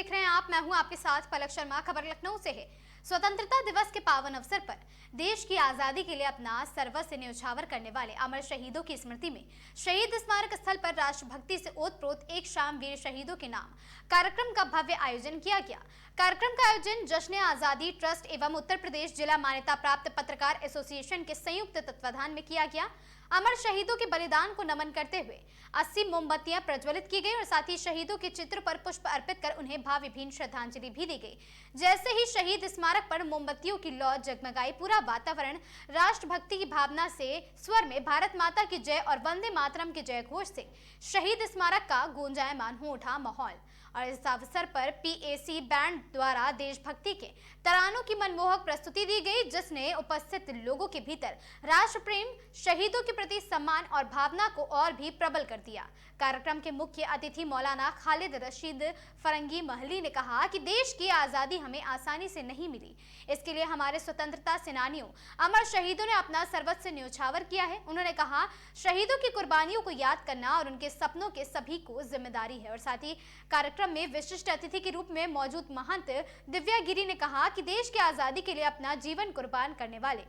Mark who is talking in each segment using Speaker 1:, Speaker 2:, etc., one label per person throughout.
Speaker 1: देख रहे हैं आप। मैं हूं आपके साथ पलक शर्मा। खबर लखनऊ से है। स्वतंत्रता दिवस के पावन अवसर पर देश की आजादी के लिए अपना सर्वस्व न्यौछावर करने वाले अमर शहीदों की स्मृति में शहीद स्मारक स्थल पर राष्ट्रभक्ति से ओतप्रोत एक शाम वीर शहीदों के नाम कार्यक्रम का भव्य आयोजन किया गया। कार्यक्रम का आयोजन जश्न आजादी ट्रस्ट एवं उत्तर प्रदेश जिला मान्यता प्राप्त पत्रकार एसोसिएशन के संयुक्त तत्वाधान में किया गया। अमर शहीदों के बलिदान को नमन करते हुए 80 मोमबत्तियां प्रज्वलित की गई और साथ ही शहीदों के चित्र पर पुष्प अर्पित कर उन्हें भावभीनी श्रद्धांजलि भी दी गई। जैसे ही शहीद स्मारक पर मोमबत्तियों की लौ जगमगाई, पूरा वातावरण राष्ट्रभक्ति की भावना से स्वर में भारत माता की जय और वंदे मातरम के जय घोष से शहीद स्मारक का गूंजायमान हो उठा माहौल। और इस अवसर पर पीएसी बैंड द्वारा देशभक्ति के तरानों की मनमोहक प्रस्तुति दी गई, जिसने उपस्थित लोगों के भीतर राष्ट्र प्रेम, शहीदों के प्रति सम्मान और भावना को और भी प्रबल कर दिया। कार्यक्रम के मुख्य अतिथि मौलाना खालिद रशीद फरंगी महली ने कहा कि देश की आजादी हमें आसानी से नहीं मिली, इसके लिए हमारे स्वतंत्रता सेनानियों अमर शहीदों ने अपना सर्वस्व न्यौछावर किया है। उन्होंने कहा शहीदों की कुर्बानियों को याद करना और उनके सपनों के सभी को जिम्मेदारी है। और साथ ही कार्यक्रम में विशिष्ट अतिथि के रूप में मौजूद महंत दिव्या गिरी ने कहा कि देश की आजादी के लिए अपना जीवन कुर्बान करने वाले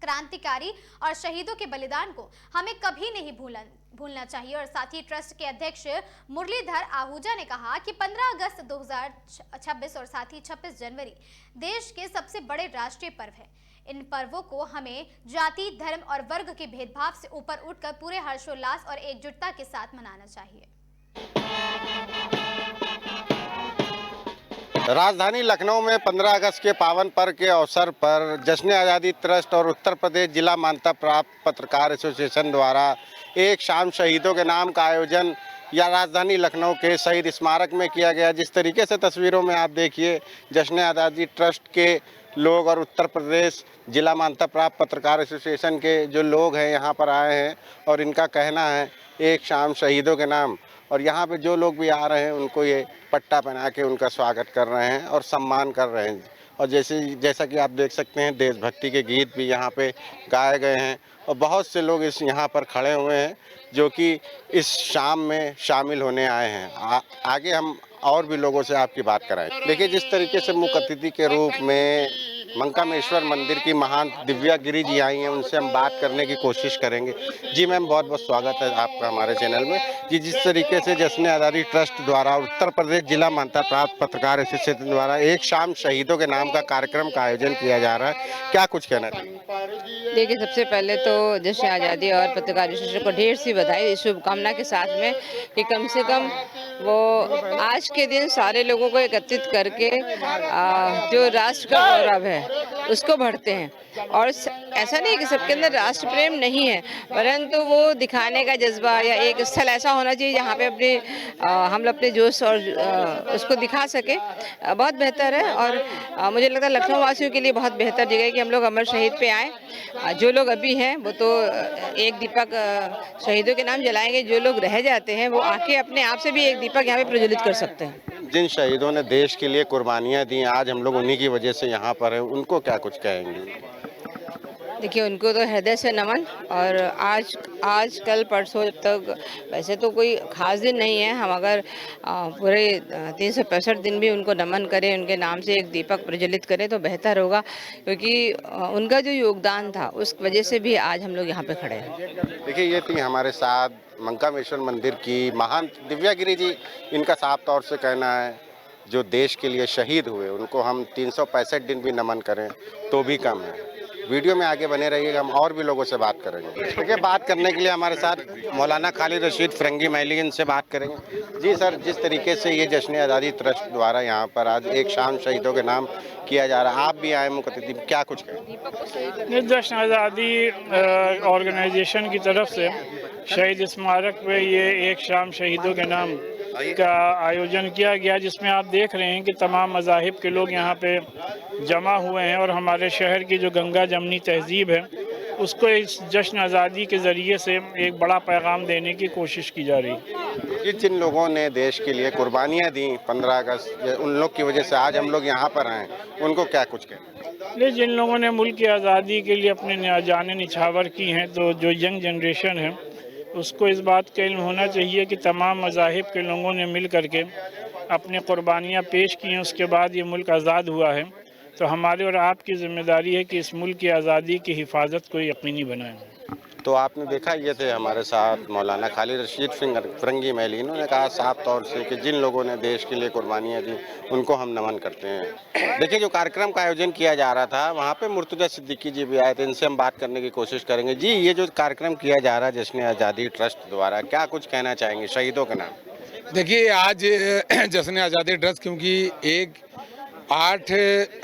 Speaker 1: क्रांतिकारी और शहीदों के बलिदान को हमें कभी नहीं भूलना चाहिए। और साथ ही ट्रस्ट के अध्यक्ष मुरलीधर आहूजा ने कहा कि 15 अगस्त 2026 और साथ ही 26 जनवरी देश के सबसे बड़े राष्ट्रीय पर्व है। इन पर्वों को हमें जाति, धर्म और वर्ग के भेदभाव से ऊपर उठकर पूरे हर्षोल्लास और एकजुटता के साथ मनाना चाहिए।
Speaker 2: राजधानी लखनऊ में 15 अगस्त के पावन पर्व के अवसर पर जश्न आज़ादी ट्रस्ट और उत्तर प्रदेश जिला मान्यता प्राप्त पत्रकार एसोसिएशन द्वारा एक शाम शहीदों के नाम का आयोजन या राजधानी लखनऊ के शहीद स्मारक में किया गया। जिस तरीके से तस्वीरों में आप देखिए, जश्न आज़ादी ट्रस्ट के लोग और उत्तर प्रदेश जिला मान्यता प्राप्त पत्रकार एसोसिएशन के जो लोग हैं यहाँ पर आए हैं और इनका कहना है एक शाम शहीदों के नाम। और यहाँ पे जो लोग भी आ रहे हैं उनको ये पट्टा पहना के उनका स्वागत कर रहे हैं और सम्मान कर रहे हैं। और जैसा कि आप देख सकते हैं, देशभक्ति के गीत भी यहाँ पे गाए गए हैं और बहुत से लोग इस यहाँ पर खड़े हुए हैं जो कि इस शाम में शामिल होने आए हैं। आगे हम और भी लोगों से आपकी बात कराएं। देखिए, जिस तरीके से मुख्य अतिथि के रूप में मंकामेश्वर मंदिर की महान दिव्या गिरी जी आई हैं, उनसे हम बात करने की कोशिश करेंगे। जी मैम, बहुत बहुत स्वागत है आपका हमारे चैनल में। जी, जिस तरीके से जश्न आज़ादी ट्रस्ट द्वारा उत्तर प्रदेश जिला मान्यता प्राप्त पत्रकार एसोसिएशन द्वारा एक शाम शहीदों के नाम का कार्यक्रम का आयोजन किया जा रहा है, क्या कुछ कहना चाहिए?
Speaker 3: देखिए, सबसे पहले तो जश्न आज़ादी और पत्रकार एसोसिएशन को ढेर सी बधाई, शुभकामना के साथ में कि कम से कम वो आज के दिन सारे लोगों को एकत्रित करके जो राष्ट्र का गौरव है उसको बढ़ते हैं। और ऐसा नहीं कि सबके अंदर राष्ट्र प्रेम नहीं है, परंतु वो दिखाने का जज्बा या एक स्थल ऐसा होना चाहिए जहाँ पे हम लोग अपने जोश और उसको दिखा सके, बहुत बेहतर है। और मुझे लगता है लखनऊ वासियों के लिए बहुत बेहतर जगह है कि हम लोग अमर शहीद पे आए। जो लोग अभी हैं वो तो एक दीपक शहीदों के नाम जलाएंगे, जो लोग रह जाते हैं वो आके अपने आप से भी एक दीपक यहाँ पे प्रज्वलित कर सकते हैं।
Speaker 2: जिन शहीदों ने देश के लिए कुर्बानियाँ दी, आज हम लोग उन्हीं की वजह से यहाँ पर हैं, उनको क्या कुछ कहेंगे?
Speaker 3: देखिए, उनको तो हृदय से नमन। और आज कल परसों तक वैसे तो कोई खास दिन नहीं है, हम अगर पूरे 365 दिन भी उनको नमन करें, उनके नाम से एक दीपक प्रज्वलित करें तो बेहतर होगा, क्योंकि उनका जो योगदान था उस वजह से भी आज हम लोग यहाँ पे खड़े हैं।
Speaker 2: देखिए, ये थी हमारे साथ मंकामेश्वर मंदिर की महान दिव्या गिरी जी। इनका साफ तौर से कहना है जो देश के लिए शहीद हुए उनको हम 365 दिन भी नमन करें तो भी कम है। वीडियो में आगे बने रहिएगा, हम और भी लोगों से बात करेंगे। देखिए, बात करने के लिए हमारे साथ मौलाना खालिद रशीद फरंगी महली, इनसे बात करेंगे। जी सर, जिस तरीके से ये जश्न आज़ादी ट्रस्ट द्वारा यहाँ पर आज एक शाम शहीदों के नाम किया जा रहा है, आप भी आए मुख्य अतिथि, क्या कुछ कहें?
Speaker 4: जश्न आज़ादी ऑर्गेनाइजेशन की तरफ से शहीद स्मारक पे ये एक शाम शहीदों के नाम का आयोजन किया गया, जिसमें आप देख रहे हैं कि तमाम मज़ाहिब के लोग यहाँ पे जमा हुए हैं और हमारे शहर की जो गंगा जमनी तहजीब है उसको इस जश्न आज़ादी के ज़रिए से एक बड़ा पैगाम देने की कोशिश की जा रही है।
Speaker 2: जिन लोगों ने देश के लिए कुर्बानियाँ दी 15 अगस्त, उन लोग की वजह से आज हम लोग यहाँ पर आए, उनको क्या कुछ कहें?
Speaker 4: जिन लोगों ने मुल्क की आज़ादी के लिए अपने जाने निछावर की हैं, तो जो यंग जनरेशन है उसको इस बात का इल्म होना चाहिए कि तमाम मज़ाहिब के लोगों ने मिल करके अपनी कुर्बानियाँ पेश की हैं, उसके बाद ये मुल्क आज़ाद हुआ है। तो हमारे और आपकी ज़िम्मेदारी है कि इस मुल्क की आज़ादी की हिफाजत को यकीनी बनाएं।
Speaker 2: तो आपने देखा, ये थे हमारे साथ मौलाना खालिद रशीद फिरंगी महली। इन्होंने कहा साफ तौर से कि जिन लोगों ने देश के लिए कुर्बानियाँ दी उनको हम नमन करते हैं। देखिए, जो कार्यक्रम का आयोजन किया जा रहा था वहाँ पे मुर्तजा सिद्दीकी जी भी आए थे, इनसे हम बात करने की कोशिश करेंगे। जी, ये जो कार्यक्रम किया जा रहा है जश्न आज़ादी ट्रस्ट द्वारा, क्या कुछ कहना चाहेंगे शहीदों के नाम?
Speaker 5: देखिए, आज जश्न आज़ादी ट्रस्ट, क्योंकि 8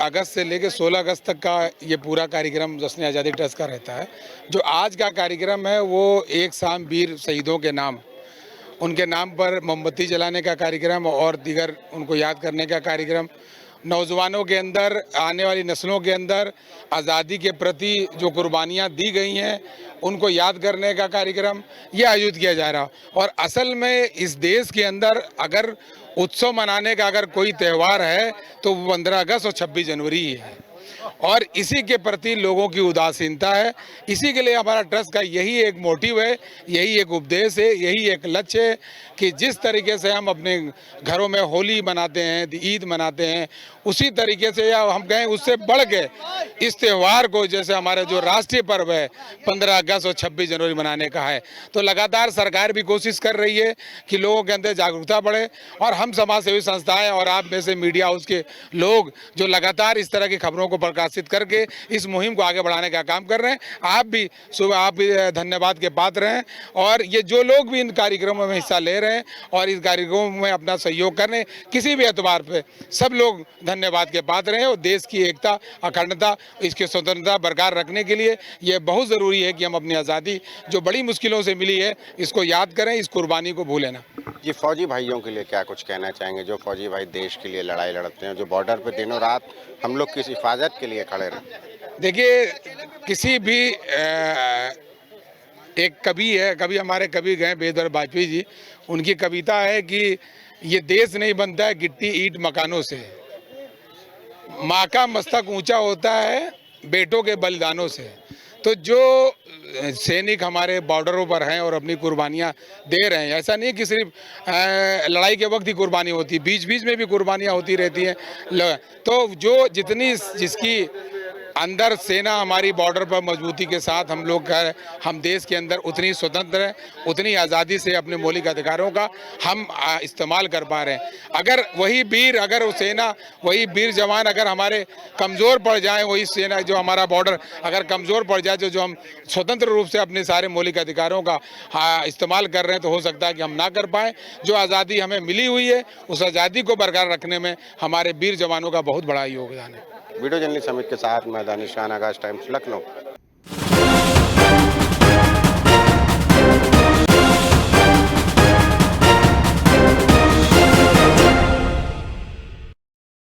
Speaker 5: अगस्त से लेकर 16 अगस्त तक का ये पूरा कार्यक्रम जश्न आज़ादी ट्रस्ट का रहता है। जो आज का कार्यक्रम है वो एक शाम वीर शहीदों के नाम, उनके नाम पर मोमबत्ती जलाने का कार्यक्रम और दीगर उनको याद करने का कार्यक्रम, नौजवानों के अंदर, आने वाली नस्लों के अंदर आज़ादी के प्रति जो कुर्बानियाँ दी गई हैं उनको याद करने का कार्यक्रम ये आयोजित किया जा रहा। और असल में इस देश के अंदर अगर उत्सव मनाने का अगर कोई त्यौहार है तो 15 अगस्त और 26 जनवरी ही है, और इसी के प्रति लोगों की उदासीनता है। इसी के लिए हमारा ट्रस्ट का यही एक मोटिव है, यही एक उपदेश है, यही एक लक्ष्य है कि जिस तरीके से हम अपने घरों में होली मनाते हैं, ईद मनाते हैं, उसी तरीके से या हम कहें उससे बढ़ के इस त्यौहार को, जैसे हमारे जो राष्ट्रीय पर्व है 15 अगस्त और 26 जनवरी मनाने का है, तो लगातार सरकार भी कोशिश कर रही है कि लोगों के अंदर जागरूकता बढ़े। और हम समाज सेवी संस्थाएं और आप में से मीडिया हाउस के लोग जो लगातार इस तरह की खबरों को प्रकाशित करके इस मुहिम को आगे बढ़ाने का काम कर रहे हैं, आप भी धन्यवाद के पात्र हैं। और ये जो लोग भी इन कार्यक्रमों में हिस्सा ले रहे हैं और इस कार्यक्रमों में अपना सहयोग कर रहे हैं, किसी भी एतबार पे सब लोग धन्यवाद के पात्र हैं। और देश की एकता, अखंडता, इसकी स्वतंत्रता बरकरार रखने के लिए ये बहुत ज़रूरी है कि हम अपनी आज़ादी जो बड़ी मुश्किलों से मिली है इसको याद करें, इस कुर्बानी को भूलें ना।
Speaker 2: जी, फौजी भाइयों के लिए क्या कुछ कहना चाहेंगे, जो फौजी भाई देश के लिए लड़ाई लड़ते हैं, जो बॉर्डर पे दिनों रात हम लोग की हिफाजत के लिए खड़े रहे?
Speaker 5: देखिए, किसी भी एक कवि है, कभी हमारे कवि गए बेदर वाजपेयी जी, उनकी कविता है कि ये देश नहीं बनता है गिट्टी ईंट मकानों से, माँ का मस्तक ऊंचा होता है बेटों के बलिदानों से। तो जो सैनिक हमारे बॉर्डरों पर हैं और अपनी कुर्बानियाँ दे रहे हैं, ऐसा नहीं है कि सिर्फ लड़ाई के वक्त ही कुर्बानी होती, बीच बीच में भी कुर्बानियाँ होती रहती हैं। तो जो जितनी जिसकी अंदर सेना हमारी बॉर्डर पर मजबूती के साथ हम देश के अंदर उतनी स्वतंत्र हैं, उतनी आज़ादी से अपने मौलिक अधिकारों का हम इस्तेमाल कर पा रहे हैं। अगर वही वीर, अगर वो सेना, वही वीर जवान अगर हमारे कमज़ोर पड़ जाए, वही सेना जो हमारा बॉर्डर अगर कमज़ोर पड़ जाए, जो हम स्वतंत्र रूप से अपने सारे मौलिक अधिकारों का इस्तेमाल कर रहे हैं, तो हो सकता है कि हम ना कर पाएँ। जो आज़ादी हमें मिली हुई है उस आज़ादी को बरकरार रखने में हमारे वीर जवानों का बहुत बड़ा योगदान है।
Speaker 2: वीडियो जर्नलिस्ट समिति के साथ मैं दानिश खान, आगाज़ टाइम्स, लखनऊ।